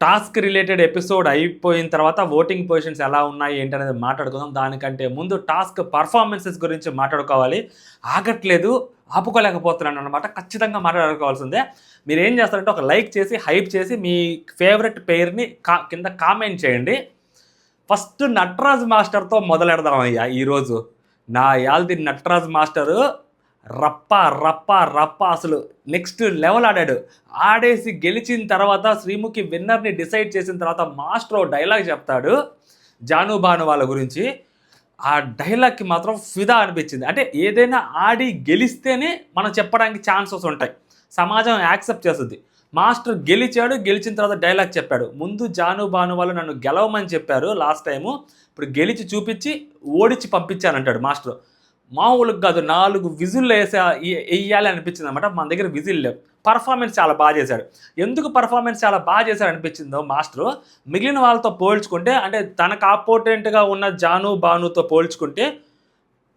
Task related episode అయిపోయిన తర్వాత voting positions ఎలా ఉన్నాయి ఏంటనేది మాట్లాడుకుందాం. దానికంటే ముందు టాస్క్ పర్ఫార్మెన్సెస్ గురించి మాట్లాడుకోవాలి. ఆగట్లేదు, ఆపుకోలేకపోతున్నాను అనమాట. ఖచ్చితంగా మాట్లాడుకోవాల్సిందే. మీరు ఏం చేస్తారంటే ఒక లైక్ చేసి, హైప్ చేసి, మీ ఫేవరెట్ పేరుని కింద కామెంట్ చేయండి. ఫస్ట్ నటరాజ్ మాస్టర్తో మొదలెడదామయ్యా ఈరోజు. నా యాల్ది నటరాజ్ మాస్టరు రప్ప రప్ప రప్ప అసలు నెక్స్ట్ లెవెల్ ఆడాడు. ఆడేసి గెలిచిన తర్వాత శ్రీముఖి విన్నర్ని డిసైడ్ చేసిన తర్వాత మాస్టర్ డైలాగ్ చెప్తాడు జాను భాను వాళ్ళ గురించి. ఆ డైలాగ్కి మాత్రం ఫిదా అనిపించింది. అంటే ఏదైనా ఆడి గెలిస్తేనే మనం చెప్పడానికి ఛాన్సెస్ ఉంటాయి, సమాజం యాక్సెప్ట్ చేస్తుంది. మాస్టర్ గెలిచాడు, గెలిచిన తర్వాత డైలాగ్ చెప్పాడు. ముందు జాను భాను వాళ్ళు నన్ను గెలవమని చెప్పారు లాస్ట్ టైము, ఇప్పుడు గెలిచి చూపించి ఓడించి పంపించానంటాడు మాస్టర్. మామూలుగా కాదు, 4 విజిల్లు వేయాలి అనిపించింది అనమాట. మన దగ్గర విజిల్ లేవు. పర్ఫార్మెన్స్ చాలా బాగా చేశాడు. ఎందుకు పర్ఫార్మెన్స్ చాలా బాగా చేశాడు అనిపించిందో మాస్టరు, మిగిలిన వాళ్ళతో పోల్చుకుంటే, అంటే తనకు ఆపోనెంట్గా ఉన్న జాను భానుతో పోల్చుకుంటే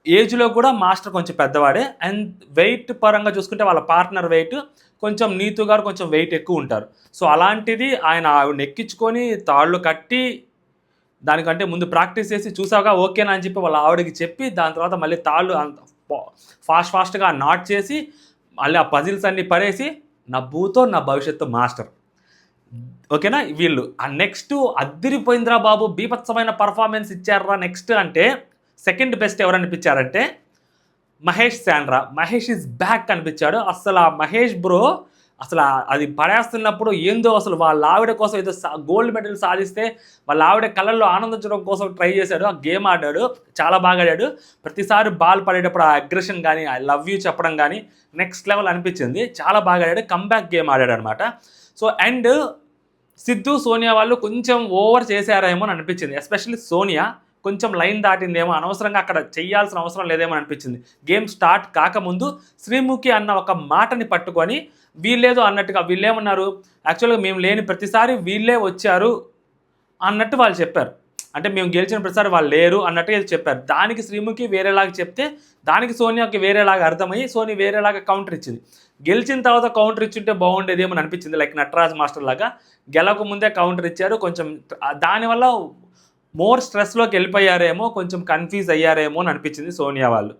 ఏజ్లో కూడా మాస్టర్ కొంచెం పెద్దవాడే. అండ్ వెయిట్ పరంగా చూసుకుంటే వాళ్ళ పార్ట్నర్ వెయిట్ కొంచెం నీతు గారు కొంచెం వెయిట్ ఎక్కువ ఉంటారు. సో అలాంటిది ఆయన ఆవిడని ఎక్కించుకొని తాళ్ళు కట్టి దానికంటే ముందు ప్రాక్టీస్ చేసి చూసావుగా ఓకేనా అని చెప్పి వాళ్ళ ఆవిడకి చెప్పి, దాని తర్వాత మళ్ళీ తాళ్ళు ఫాస్ట్గా నాట్ చేసి మళ్ళీ ఆ పజిల్స్ అన్నీ పడేసి నా భూతో నా భవిష్యత్తు మాస్టర్. ఓకేనా, వీళ్ళు ఆ నెక్స్ట్ అద్దిరిపోయిందిరా బాబు, బీభత్సమైన పర్ఫార్మెన్స్ ఇచ్చారా నెక్స్ట్ అంటే సెకండ్ బెస్ట్ ఎవరు అనిపించారంటే Mahesh Sandra. Mahesh is back అనిపించాడు. అసలు ఆ మహేష్ బ్రో అసలు అది పడేస్తున్నప్పుడు ఏందో అసలు వాళ్ళ ఆవిడ కోసం ఏదో గోల్డ్ మెడల్ సాధిస్తే వాళ్ళ ఆవిడ కళ్ళల్లో ఆనందించడం కోసం ట్రై చేశాడు. ఆ గేమ్ ఆడాడు, చాలా బాగా ఆడాడు. ప్రతిసారి బాల్ పడేటప్పుడు ఆ అగ్రెషన్ కానీ, ఐ లవ్ యూ చెప్పడం కానీ నెక్స్ట్ లెవెల్ అనిపించింది. చాలా బాగా ఆడాడు, కమ్బ్యాక్ గేమ్ ఆడాడు అనమాట. సో అండ్ సిద్ధు సోనియా వాళ్ళు కొంచెం ఓవర్ చేశారేమో అని అనిపించింది. ఎస్పెషల్లీ సోనియా కొంచెం లైన్ దాటిందేమో, అనవసరంగా అక్కడ చేయాల్సిన అవసరం లేదేమో అనిపించింది. గేమ్ స్టార్ట్ కాకముందు శ్రీముఖి అన్న ఒక మాటని పట్టుకొని వీళ్ళేదో అన్నట్టుగా, వీళ్ళేమన్నారు యాక్చువల్గా మేము లేని ప్రతిసారి వీళ్ళే వచ్చారు అన్నట్టు వాళ్ళు చెప్పారు. అంటే మేము గెలిచిన ప్రతిసారి వాళ్ళు లేరు అన్నట్టుగా చెప్పారు. దానికి శ్రీముఖి వేరేలాగా చెప్తే దానికి సోనియాకి వేరేలాగా అర్థమయ్యి సోని వేరేలాగా కౌంటర్ ఇచ్చింది. గెలిచిన తర్వాత కౌంటర్ ఇచ్చుంటే బాగుండేదేమో అనిపించింది. లైక్ నటరాజ్ మాస్టర్ లాగా గెలక ముందే కౌంటర్ ఇచ్చారు. కొంచెం దానివల్ల మోర్ స్ట్రెస్లోకి వెళ్ళిపోయారేమో, కొంచెం కన్ఫ్యూజ్ అయ్యారేమో అని అనిపించింది సోనియా వాళ్ళు.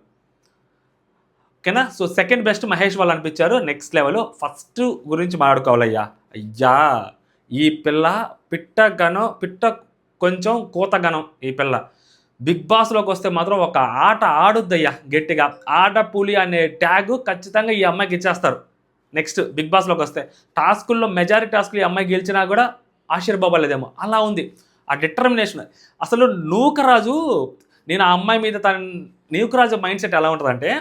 ఓకేనా, సో సెకండ్ బెస్ట్ మహేష్ వాళ్ళు అనిపించారు. నెక్స్ట్ లెవెల్ ఫస్ట్ గురించి మాట్లాడుకోవాలయ్యా. అయ్యా ఈ పిల్ల పిట్ట కొంచెం కూతగనం. ఈ పిల్ల బిగ్ బాస్లోకి వస్తే మాత్రం ఒక ఆట ఆడుద్దయ్యా గట్టిగా. ఆట పులి అనే ట్యాగ్ ఖచ్చితంగా ఈ అమ్మాయికి ఇచ్చేస్తారు నెక్స్ట్ బిగ్ బాస్లోకి వస్తే. టాస్కుల్లో మెజారిటీ టాస్కులు ఈ అమ్మాయి గెలిచినా కూడా ఆశీర్బాబలేదేమో, అలా ఉంది ఆ డిటర్మినేషన్. అసలు నూకరాజు, నేను ఆ అమ్మాయి మీద నూకరాజు మైండ్ సెట్ ఎలా ఉంటుందంటే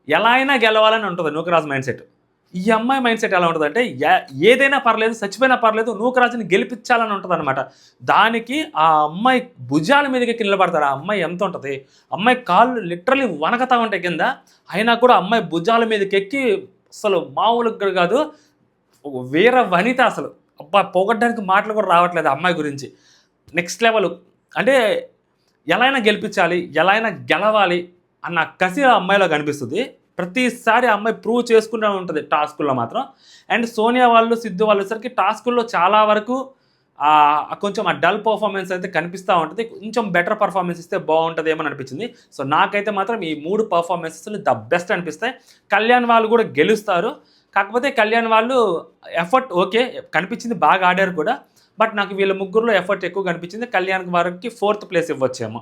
ఎలా అయినా గెలవాలని ఉంటుంది నూకరాజు మైండ్ సెట్. ఈ అమ్మాయి మైండ్ సెట్ ఎలా ఉంటుందంటే ఏదైనా పర్లేదు, చచ్చిపోయినా పర్లేదు, నూకరాజుని గెలిపించాలని ఉంటుంది అనమాట. దానికి ఆ అమ్మాయి భుజాల మీదకి నిలబడతారు. ఆ అమ్మాయి ఎంత ఉంటుంది, అమ్మాయి కాళ్ళు లిటరలీ వనకతా ఉంటాయి కింద, అయినా కూడా అమ్మాయి భుజాల మీదకి ఎక్కి అసలు మామూలుగా కాదు, వీర వనిత. అసలు అబ్బా పోగొట్టడానికి మాటలు కూడా రావట్లేదు అమ్మాయి గురించి. నెక్స్ట్ లెవెల్ అంటే ఎలా అయినా గెలిపించాలి, ఎలా అయినా గెలవాలి అన్న కసి ఆ అమ్మాయిలో కనిపిస్తుంది. ప్రతిసారి ఆ అమ్మాయి ప్రూవ్ చేసుకుంటూ ఉంటుంది టాస్కుల్లో మాత్రం. అండ్ సోనియా వాళ్ళు సిద్ధు వాళ్ళు వచ్చేసరికి టాస్కుల్లో చాలా వరకు కొంచెం ఆ డల్ పర్ఫార్మెన్స్ అయితే కనిపిస్తూ ఉంటుంది. కొంచెం బెటర్ పర్ఫార్మెన్స్ ఇస్తే బాగుంటుంది ఏమని అనిపించింది. సో నాకైతే మాత్రం ఈ 3 పర్ఫార్మెన్సెస్లు ద బెస్ట్ అనిపిస్తాయి. కళ్యాణ్ వాళ్ళు కూడా గెలుస్తారు, కాకపోతే కళ్యాణ్ వాళ్ళు ఎఫర్ట్ ఓకే కనిపించింది, బాగా ఆడారు కూడా. బట్ నాకు వీళ్ళ ముగ్గురులో ఎఫర్ట్ ఎక్కువ కనిపించింది. కళ్యాణ్ వారికి 4th ప్లేస్ ఇవ్వచ్చేమో.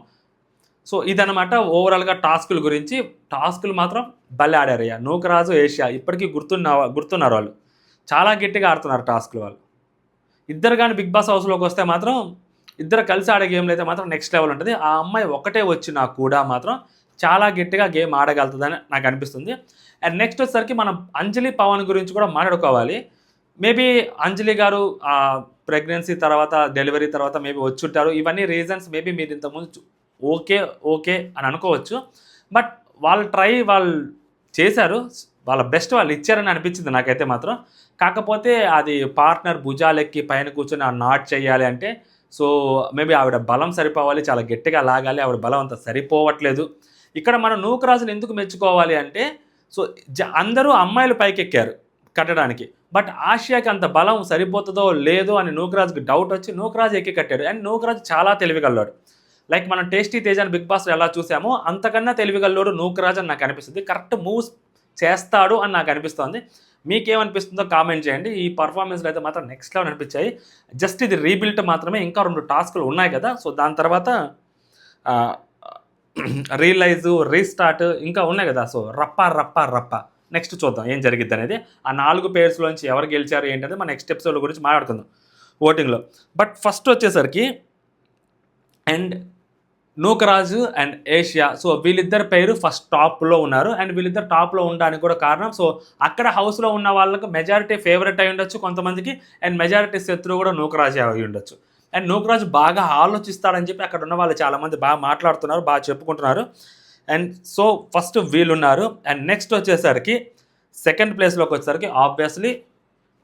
సో ఇదనమాట ఓవరాల్గా టాస్కుల గురించి. టాస్కులు మాత్రం భలే ఆడారయ్యా. నూకరాజు, ఏషియా ఇప్పటికీ గుర్తున్నారు వాళ్ళు. చాలా గట్టిగా ఆడుతున్నారు టాస్కులు వాళ్ళు. ఇద్దరు కానీ బిగ్ బాస్ హౌస్లోకి వస్తే మాత్రం ఇద్దరు కలిసి ఆడే గేమ్లు అయితే మాత్రం నెక్స్ట్ లెవెల్ ఉంటుంది. ఆ అమ్మాయి ఒకటే వచ్చినా కూడా మాత్రం చాలా గట్టిగా గేమ్ ఆడగలుగుతుందని నాకు అనిపిస్తుంది. అండ్ నెక్స్ట్ వచ్చేసరికి మనం అంజలి పవన్ గురించి కూడా మాట్లాడుకోవాలి. మేబీ అంజలి గారు ప్రెగ్నెన్సీ తర్వాత, డెలివరీ తర్వాత మేబీ వచ్చుంటారు. ఇవన్నీ రీజన్స్ మేబీ మీరు ఇంతకుముందు ఓకే అని అనుకోవచ్చు. బట్ వాళ్ళు చేశారు, వాళ్ళ బెస్ట్ వాళ్ళు ఇచ్చారని అనిపించింది నాకైతే మాత్రం. కాకపోతే అది పార్ట్నర్ భుజాలెక్కి పైన కూర్చొని ఆ నాట్ చేయాలి అంటే, సో మేబీ ఆవిడ బలం సరిపోవాలి, చాలా గట్టిగా లాగాలి, ఆవిడ బలం అంత సరిపోవట్లేదు. ఇక్కడ మనం నూకరాజుని ఎందుకు మెచ్చుకోవాలి అంటే, సో అందరూ అమ్మాయిలు పైకెక్కారు కట్టడానికి, బట్ ఆసియాకి అంత బలం సరిపోతుందో లేదో అని నూకరాజ్కి డౌట్ వచ్చి నూకరాజ్ ఎక్కి కట్టాడు. అండ్ నూకరాజ్ చాలా తెలివిగల్లాడు. లైక్ మనం టేస్టీ తేజాని బిగ్ బాస్లో ఎలా చూసామో అంతకన్నా తెలివిగల్లోడు నూకరాజ్ అని నాకు అనిపిస్తుంది. కరెక్ట్ మూవ్స్ చేస్తాడు అని నాకు అనిపిస్తుంది. మీకేమనిపిస్తుందో కామెంట్ చేయండి. ఈ పర్ఫార్మెన్స్లు అయితే మాత్రం నెక్స్ట్ లెవెల్ అనిపించాయి. జస్ట్ ఇది రీబిల్ట్ మాత్రమే, ఇంకా 2 టాస్కులు ఉన్నాయి కదా. సో దాని తర్వాత రియలైజు, రీస్టార్ట్ ఇంకా ఉన్నాయి కదా. సో రప్ప నెక్స్ట్ చూద్దాం ఏం జరిగిద్ది అనేది. ఆ 4 పేర్స్లోంచి ఎవరు గెలిచారు ఏంటనేది మన నెక్స్ట్ ఎపిసోడ్ గురించి మాట్లాడుకుందాం ఓటింగ్లో. బట్ ఫస్ట్ వచ్చేసరికి and Nookaraju and Asia, so వీళ్ళిద్దరు పేరు ఫస్ట్ టాప్లో ఉన్నారు. అండ్ వీళ్ళిద్దరు టాప్లో ఉండడానికి కూడా కారణం, సో అక్కడ హౌస్లో ఉన్న వాళ్ళకు మెజారిటీ ఫేవరెట్ అయి ఉండొచ్చు కొంతమందికి, అండ్ మెజారిటీ శత్రువు కూడా నూకరాజే అయి ఉండొచ్చు. అండ్ నూకరాజు బాగా ఆలోచిస్తాడని చెప్పి అక్కడ ఉన్న వాళ్ళు చాలామంది బాగా మాట్లాడుతున్నారు, బాగా చెప్పుకుంటున్నారు. అండ్ సో ఫస్ట్ వీళ్ళున్నారు. అండ్ నెక్స్ట్ వచ్చేసరికి సెకండ్ ప్లేస్లోకి వచ్చేసరికి obviously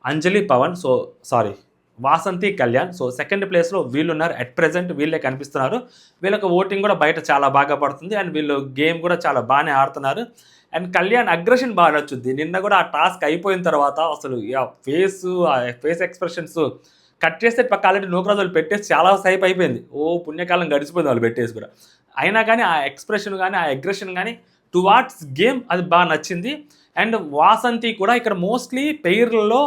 Anjali Pavan, so sorry Vasanthi Kalyan. So second ప్లేస్లో వీళ్ళున్నారు. అట్ ప్రెజెంట్ వీళ్ళే కనిపిస్తున్నారు. వీళ్ళకి ఓటింగ్ కూడా బయట చాలా బాగా పడుతుంది. అండ్ వీళ్ళు గేమ్ కూడా చాలా బాగానే ఆడుతున్నారు. అండ్ కళ్యాణ్ అగ్రెషన్ బాగా నచ్చుద్ది. నిన్న కూడా ఆ టాస్క్ అయిపోయిన తర్వాత అసలు ఆ ఫేస్ ఎక్స్ప్రెషన్స్ కట్ చేస్తే పక్క ఆల్రెడీ నూకరాజు వాళ్ళు పెట్టేసి చాలా సేపు అయిపోయింది. పుణ్యకాలం గడిచిపోయింది వాళ్ళు పెట్టేసి కూడా. అయినా కానీ ఆ ఎక్స్ప్రెషన్ కానీ ఆ అగ్రెషన్ కానీ టువార్డ్స్ గేమ్ అది బాగా నచ్చింది. అండ్ వాసంతి కూడా ఇక్కడ మోస్ట్లీ పెయిర్లలో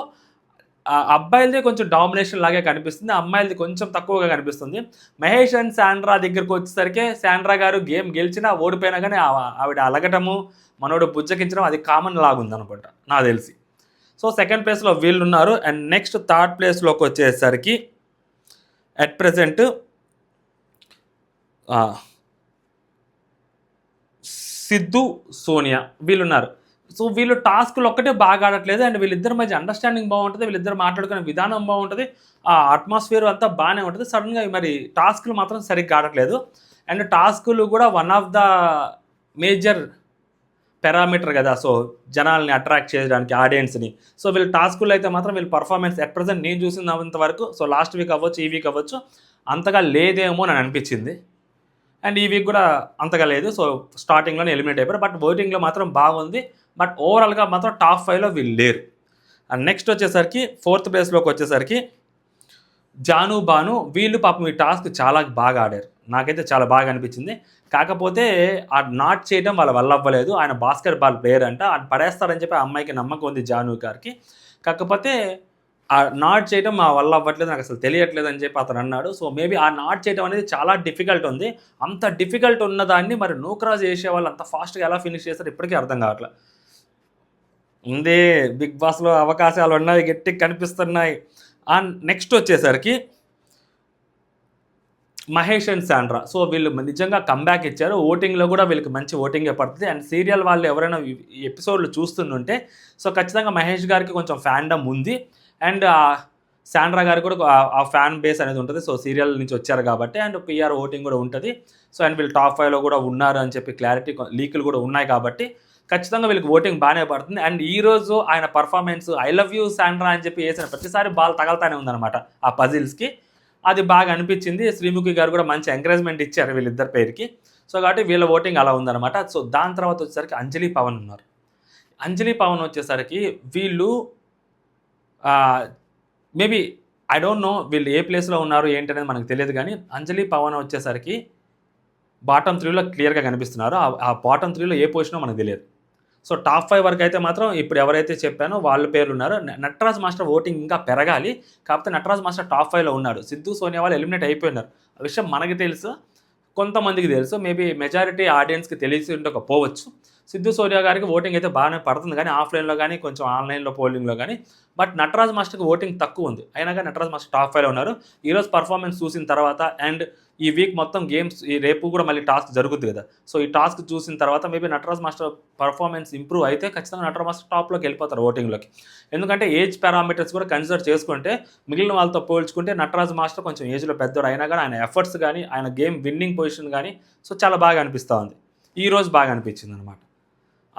అబ్బాయిలదే కొంచెం డామినేషన్ లాగే కనిపిస్తుంది, అమ్మాయిలది కొంచెం తక్కువగా కనిపిస్తుంది. మహేష్ అండ్ శాండ్రా దగ్గరకు వచ్చేసరికి శాండ్రా గారు గేమ్ గెలిచినా ఓడిపోయినా కానీ ఆవిడ అలగటము, మనోడు బుజ్జకించడం అది కామన్ లాగుంది అనుకుంటా నాకు తెలిసి. సో సెకండ్ ప్లేస్లో వీళ్ళు ఉన్నారు. అండ్ నెక్స్ట్ థర్డ్ ప్లేస్లోకి వచ్చేసరికి అట్ ప్రెజెంట్ సిద్ధు, సోనియా వీళ్ళున్నారు. సో వీళ్ళు టాస్క్లు ఒక్కటే బాగా ఆడట్లేదు. అండ్ వీళ్ళిద్దరి మధ్య అండర్స్టాండింగ్ బాగుంటుంది, వీళ్ళిద్దరు మాట్లాడుకునే విధానం బాగుంటుంది, ఆ అట్మాస్ఫియర్ అంతా బాగానే ఉంటుంది. సడన్గా మరి టాస్క్లు మాత్రం సరిగ్గా ఆడట్లేదు. అండ్ టాస్కులు కూడా one of the major parameter కదా, సో జనాల్ని అట్రాక్ట్ చేయడానికి ఆడియన్స్ని. సో వీళ్ళు టాస్కులు అయితే మాత్రం వీళ్ళ పర్ఫార్మెన్స్ అట్ ప్రజెంట్ నేను చూసినంత వరకు, సో లాస్ట్ వీక్ అవ్వచ్చు ఈ వీక్ అవ్వచ్చు, అంతగా లేదేమో అని అనిపించింది. అండ్ ఈ వీక్ కూడా అంతగా లేదు. సో స్టార్టింగ్లోనే ఎలిమినేట్ అయిపోయారు. బట్ ఓటింగ్లో మాత్రం బాగుంది. బట్ ఓవరాల్గా మాత్రం టాప్ 5లో వీళ్ళు లేరు. అండ్ నెక్స్ట్ వచ్చేసరికి ఫోర్త్ ప్లేస్లోకి వచ్చేసరికి జాను, బాను వీళ్ళు పాపం ఈ టాస్క్ చాలా బాగా ఆడారు. నాకైతే చాలా బాగా అనిపించింది. కాకపోతే ఆ నాట్ చేయడం వాళ్ళ వల్ల అవ్వలేదు. ఆయన బాస్కెట్ బాల్ ప్లేయర్ అంట, ఆయన పడేస్తారని చెప్పి ఆ అమ్మాయికి నమ్మకం ఉంది జాను గారికి. కాకపోతే ఆ నాట్ చేయడం మా వల్ల అవ్వట్లేదు, నాకు అసలు తెలియట్లేదు అని చెప్పి అతను అన్నాడు. సో మేబీ ఆ నాట్ చేయడం అనేది చాలా డిఫికల్ట్ ఉంది. అంత డిఫికల్ట్ ఉన్నదాన్ని మరి నూకరాజు చేసే వాళ్ళు అంత ఫాస్ట్గా ఎలా ఫినిష్ చేస్తారు ఇప్పటికీ అర్థం కావట్లేదు. ఉంది బిగ్ బాస్లో అవకాశాలు ఉన్నాయి, గట్టిగా కనిపిస్తున్నాయి. అండ్ నెక్స్ట్ వచ్చేసరికి మహేష్ అండ్ శాండ్రా, సో వీళ్ళు నిజంగా కంబ్యాక్ ఇచ్చారు. ఓటింగ్లో కూడా వీళ్ళకి మంచి ఓటింగే పడుతుంది. అండ్ సీరియల్ వాళ్ళు ఎవరైనా ఈ ఎపిసోడ్లు చూస్తుంటే సో ఖచ్చితంగా మహేష్ గారికి కొంచెం ఫ్యాన్డమ్ ఉంది. అండ్ శాండ్రా గారికి కూడా ఆ ఫ్యాన్ బేస్ అనేది ఉంటుంది. సో సీరియల్ నుంచి వచ్చారు కాబట్టి. అండ్ పిఆర్ ఓటింగ్ కూడా ఉంటుంది. సో అండ్ వీళ్ళు టాప్ 5లో కూడా ఉన్నారు అని చెప్పి క్లారిటీ లీకులు కూడా ఉన్నాయి కాబట్టి ఖచ్చితంగా వీళ్ళకి ఓటింగ్ బాగానే పడుతుంది. అండ్ ఈరోజు ఆయన performance I love you Sandra అని చెప్పి వేసిన ప్రతిసారి బాల్ తగలుతానే ఉందన్నమాట ఆ పజిల్స్కి. అది బాగా అనిపించింది. శ్రీముఖి గారు కూడా మంచి ఎంకరేజ్మెంట్ ఇచ్చారు వీళ్ళిద్దరి పేరుకి. సో కాబట్టి వీళ్ళ ఓటింగ్ అలా ఉందన్నమాట. సో దాని తర్వాత వచ్చేసరికి అంజలి పవన్ ఉన్నారు. అంజలి పవన్ వచ్చేసరికి వీళ్ళు మేబీ ఐ డోంట్ నో వీళ్ళు ఏ ప్లేస్లో ఉన్నారు ఏంటనేది మనకు తెలియదు. కానీ అంజలి పవన్ వచ్చేసరికి బాటమ్ 3లో క్లియర్గా కనిపిస్తున్నారు. ఆ బాటమ్ 3లో ఏ పొజిషనో మనకు తెలియదు. సో టాప్ 5 వరకు అయితే మాత్రం ఇప్పుడు ఎవరైతే చెప్పానో వాళ్ళ పేర్లు ఉన్నారు. నటరాజ్ మాస్టర్ ఓటింగ్ ఇంకా పెరగాలి. కాకపోతే నటరాజ్ మాస్టర్ టాప్ 5లో ఉన్నాడు. సిద్ధు, సోనియా వాళ్ళు ఎలిమినేట్ అయిపోయినారు. ఆ విషయం మనకి తెలుసు, కొంతమందికి తెలుసు, మేబీ మెజారిటీ ఆడియన్స్కి తెలిసి ఉండకపోవచ్చు. సిద్ధు, సోనియా గారికి ఓటింగ్ అయితే బాగానే పడుతుంది, కానీ ఆఫ్లైన్లో కానీ కొంచెం ఆన్లైన్లో పోలింగ్లో కానీ. బట్ నటరాజ్ మాస్టర్కి ఓటింగ్ తక్కువ ఉంది, అయినా కానీ నటరాజ్ మాస్టర్ టాప్ 5లో ఉన్నారు. ఈరోజు పర్ఫార్మెన్స్ చూసిన తర్వాత అండ్ ఈ వీక్ మొత్తం గేమ్స్, ఈ రేపు కూడా మళ్ళీ టాస్క్ జరుగుతుంది కదా. సో ఈ టాస్క్ చూసిన తర్వాత maybe Nataraj master performance improve అయితే ఖచ్చితంగా నటరాజ్ మాస్టర్ టాప్లోకి వెళ్ళిపోతారు ఓటింగ్లోకి. ఎందుకంటే ఏజ్ పారామీటర్స్ కూడా కన్సిడర్ చేసుకుంటే మిగిలిన వాళ్ళతో పోల్చుకుంటే నటరాజ్ మాస్టర్ కొంచెం ఏజ్లో పెద్దోడు అయినా కానీ ఆయన ఎఫర్ట్స్ కానీ ఆయన గేమ్ విన్నింగ్ పొజిషన్ కానీ సో చాలా బాగా అనిపిస్తూ ఉంది. ఈరోజు బాగా అనిపించింది అనమాట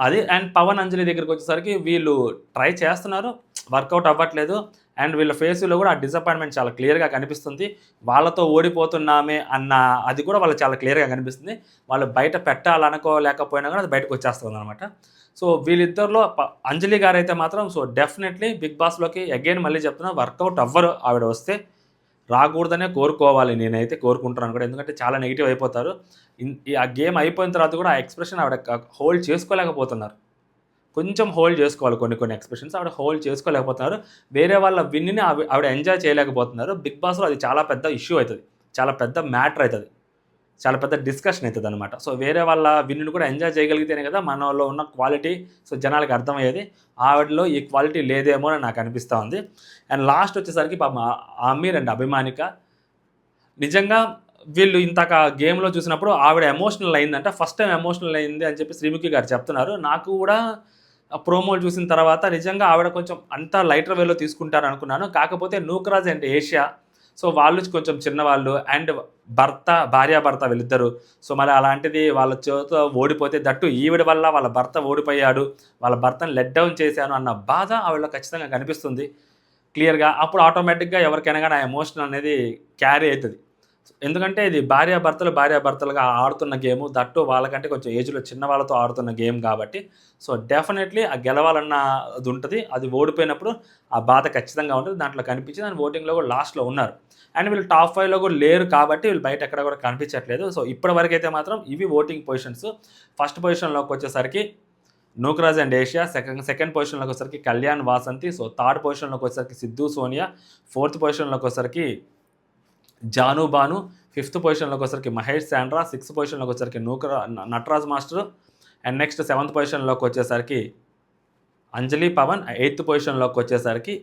అది. అండ్ పవన్, అంజలి దగ్గరికి వచ్చేసరికి వీళ్ళు ట్రై చేస్తున్నారు, వర్కౌట్ అవ్వట్లేదు. అండ్ వీళ్ళ ఫేస్లో కూడా ఆ డిసప్పాయింట్మెంట్ చాలా క్లియర్గా కనిపిస్తుంది. వాళ్ళతో ఓడిపోతున్నామే అన్న అది కూడా వాళ్ళకి చాలా క్లియర్గా కనిపిస్తుంది. వాళ్ళు బయట పెట్టాలనుకోలేకపోయినా కూడా అది బయటకు వచ్చేస్తుంది అనమాట. సో వీళ్ళిద్దరిలో అంజలి గారు అయితే మాత్రం సో డెఫినెట్లీ బిగ్ బాస్లోకి అగైన్ మళ్ళీ చెప్తున్నా వర్కౌట్ అవ్వరు. ఆవిడ వస్తే రాకూడదనే కోరుకోవాలి, నేనైతే కోరుకుంటున్నాను కూడా. ఎందుకంటే చాలా నెగిటివ్ అయిపోతారు. ఆ గేమ్ అయిపోయిన తర్వాత కూడా ఆ ఎక్స్ప్రెషన్ ఆవిడ హోల్డ్ చేసుకోలేకపోతున్నారు. కొంచెం హోల్డ్ చేసుకోవాలి కొన్ని ఎక్స్ప్రెషన్స్ ఆవిడ హోల్డ్ చేసుకోలేకపోతున్నారు. వేరే వాళ్ళ విన్ని ఆవిడ ఎంజాయ్ చేయలేకపోతున్నారు. బిగ్ బాస్లో అది చాలా పెద్ద ఇష్యూ అవుతుంది, చాలా పెద్ద మ్యాటర్ అవుతుంది, చాలా పెద్ద డిస్కషన్ అవుతుంది అనమాట. సో వేరే వాళ్ళ విన్నుని కూడా ఎంజాయ్ చేయగలిగితేనే కదా మనలో ఉన్న క్వాలిటీ సో జనాలకు అర్థమయ్యేది. ఆవిడలో ఈ క్వాలిటీ లేదేమో అని నాకు అనిపిస్తూ ఉంది. అండ్ లాస్ట్ వచ్చేసరికి పాపం అమీర్ అండ్ అభిమానిక నిజంగా వీళ్ళు ఇంతక గేమ్లో చూసినప్పుడు ఆవిడ ఎమోషనల్ అయిందంట. ఫస్ట్ టైం ఎమోషనల్ అయింది అని చెప్పి శ్రీముఖి గారు చెప్తున్నారు. నాకు కూడా ప్రోమోలు చూసిన తర్వాత నిజంగా ఆవిడ కొంచెం అంతా లైటర్ వేలో తీసుకుంటారు అనుకున్నాను. కాకపోతే నూకరాజ్ అండ్ ఏషియా సో వాళ్ళు కొంచెం చిన్నవాళ్ళు అండ్ భార్యాభర్త వీళ్ళిద్దరు. సో మరి అలాంటిది వాళ్ళ చేతితో ఓడిపోతే దట్టు ఈవిడ వల్ల వాళ్ళ భర్త ఓడిపోయాడు, వాళ్ళ భర్తను లెట్ డౌన్ చేశాను అన్న బాధ ఆవిడలో ఖచ్చితంగా కనిపిస్తుంది క్లియర్గా. అప్పుడు ఆటోమేటిక్గా ఎవరికైనా కానీ ఆ ఎమోషన్ అనేది క్యారీ అవుతుంది. ఎందుకంటే ఇది భార్యాభర్తలుగా ఆడుతున్న గేము, దట్టు వాళ్ళకంటే కొంచెం ఏజ్లో చిన్న వాళ్ళతో ఆడుతున్న గేమ్ కాబట్టి సో డెఫినెట్లీ ఆ గెలవాలన్న అది ఉంటుంది. అది ఓడిపోయినప్పుడు ఆ బాధ ఖచ్చితంగా ఉంటుంది. దాంట్లో కనిపించింది. అండ్ ఓటింగ్లో కూడా లాస్ట్లో ఉన్నారు. అండ్ వీళ్ళు టాప్ 5లో కూడా లేరు కాబట్టి వీళ్ళు బయట ఎక్కడ కూడా కనిపించట్లేదు. సో ఇప్పటివరకు అయితే మాత్రం ఇవి ఓటింగ్ పొజిషన్స్. ఫస్ట్ పొజిషన్లోకి వచ్చేసరికి నూకరాజ్ అండ్ ఏషియా, సెకండ్ పొజిషన్లోకి వచ్చేసరికి కళ్యాణ్ వాసంతి, సో థర్డ్ పొజిషన్లోకి వచ్చేసరికి సిద్ధు సోనియా, ఫోర్త్ పొజిషన్లోకి వచ్చేసరికి జాను బాను, ఫిఫ్త్ పొజిషన్లోకి వచ్చేసరికి మహేష్ శాండ్రా, సిక్స్త్ పొజిషన్లోకి వచ్చేసరికి Nataraj master, and next seventh పొజిషన్లోకి వచ్చేసరికి అంజలి పవన్, ఎయిత్ పొజిషన్లోకి వచ్చేసరికి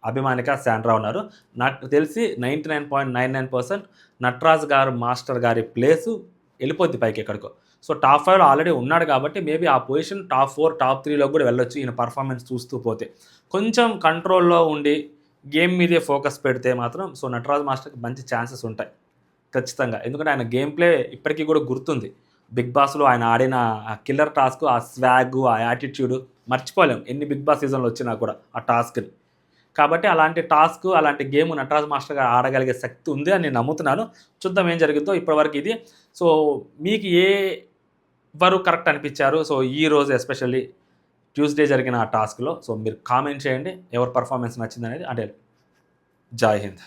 అభిమానిక శాండ్రా ఉన్నారు. నాకు తెలిసి 99.99% నటరాజ్ గారు మాస్టర్ గారి ప్లేసు వెళ్ళిపోద్ది పైకి ఎక్కడికో. సో టాప్ 5లో ఆల్రెడీ ఉన్నాడు కాబట్టి మేబీ ఆ పొజిషన్ టాప్ 4 టాప్ 3లో కూడా వెళ్ళొచ్చు ఈయన పర్ఫార్మెన్స్ చూస్తూ పోతే. కొంచెం కంట్రోల్లో ఉండి గేమ్ మీదే ఫోకస్ పెడితే మాత్రం సో నటరాజ్ మాస్టర్కి మంచి ఛాన్సెస్ ఉంటాయి ఖచ్చితంగా. ఎందుకంటే ఆయన గేమ్ ప్లే ఇప్పటికీ కూడా గుర్తుంది. బిగ్ బాస్లో ఆయన ఆడిన ఆ కిల్లర్ టాస్క్, ఆ స్వాగ్, ఆ యాటిట్యూడ్ మర్చిపోలేం ఎన్ని బిగ్ బాస్ సీజన్లు వచ్చినా కూడా ఆ టాస్క్ని. కాబట్టి అలాంటి టాస్క్, అలాంటి గేమ్ నటరాజ్ మాస్టర్ గారు ఆడగలిగే శక్తి ఉంది అని నేను నమ్ముతున్నాను. చూద్దాం ఏం జరిగిందో. ఇప్పటివరకు ఇది. సో మీకు ఎవరు కరెక్ట్ అనిపించారు సో ఈ రోజు ఎస్పెషల్లీ ట్యూస్డే జరిగిన ఆ టాస్క్లో? సో మీరు కామెంట్ చేయండి ఎవరి పర్ఫార్మెన్స్ నచ్చిందనేది. అంటే జై హింద్.